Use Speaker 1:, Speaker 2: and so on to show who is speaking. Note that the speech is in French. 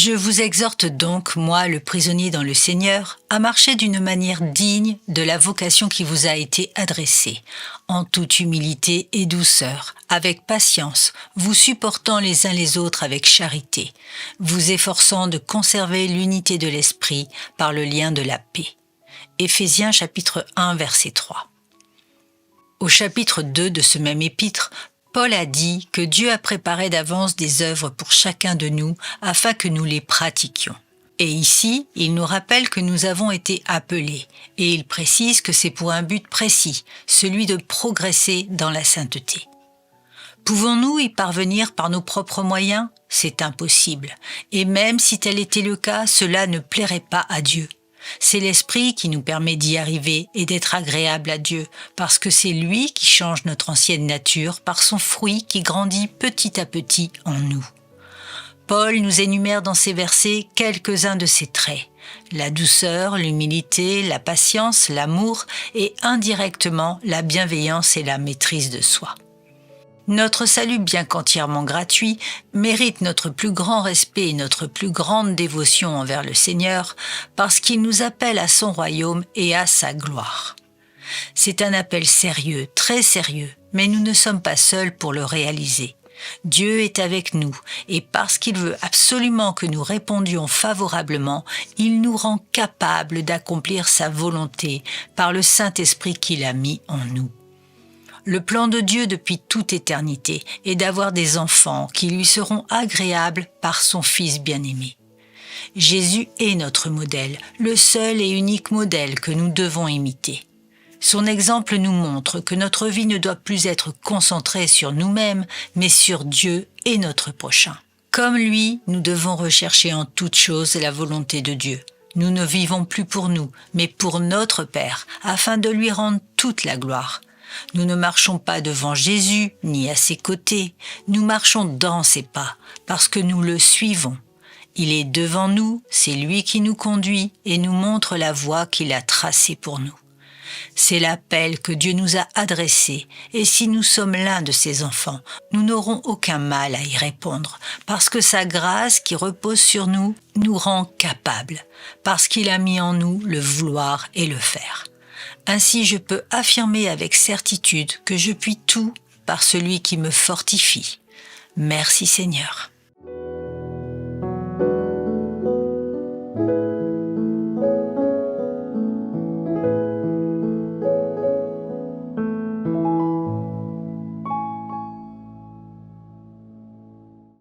Speaker 1: Je vous exhorte donc, moi, le prisonnier dans le Seigneur, à marcher d'une manière digne de la vocation qui vous a été adressée, en toute humilité et douceur, avec patience, vous supportant les uns les autres avec charité, vous efforçant de conserver l'unité de l'esprit par le lien de la paix. Éphésiens chapitre 1, verset 3. Au chapitre 2 de ce même épître, Paul a dit que Dieu a préparé d'avance des œuvres pour chacun de nous afin que nous les pratiquions. Et ici, il nous rappelle que nous avons été appelés, et il précise que c'est pour un but précis, celui de progresser dans la sainteté. Pouvons-nous y parvenir par nos propres moyens ? C'est impossible, et même si tel était le cas, cela ne plairait pas à Dieu. C'est l'Esprit qui nous permet d'y arriver et d'être agréable à Dieu, parce que c'est lui qui change notre ancienne nature par son fruit qui grandit petit à petit en nous. Paul nous énumère dans ces versets quelques-uns de ces traits, la douceur, l'humilité, la patience, l'amour et indirectement la bienveillance et la maîtrise de soi. Notre salut, bien qu'entièrement gratuit, mérite notre plus grand respect et notre plus grande dévotion envers le Seigneur parce qu'il nous appelle à son royaume et à sa gloire. C'est un appel sérieux, très sérieux, mais nous ne sommes pas seuls pour le réaliser. Dieu est avec nous et parce qu'il veut absolument que nous répondions favorablement, il nous rend capables d'accomplir sa volonté par le Saint-Esprit qu'il a mis en nous. Le plan de Dieu depuis toute éternité est d'avoir des enfants qui lui seront agréables par son Fils bien-aimé. Jésus est notre modèle, le seul et unique modèle que nous devons imiter. Son exemple nous montre que notre vie ne doit plus être concentrée sur nous-mêmes, mais sur Dieu et notre prochain. Comme lui, nous devons rechercher en toutes choses la volonté de Dieu. Nous ne vivons plus pour nous, mais pour notre Père, afin de lui rendre toute la gloire. Nous ne marchons pas devant Jésus, ni à ses côtés. Nous marchons dans ses pas, parce que nous le suivons. Il est devant nous, c'est lui qui nous conduit et nous montre la voie qu'il a tracée pour nous. C'est l'appel que Dieu nous a adressé, et si nous sommes l'un de ses enfants, nous n'aurons aucun mal à y répondre, parce que sa grâce qui repose sur nous nous rend capables, parce qu'il a mis en nous le vouloir et le faire. Ainsi, je peux affirmer avec certitude que je puis tout par celui qui me fortifie. Merci Seigneur.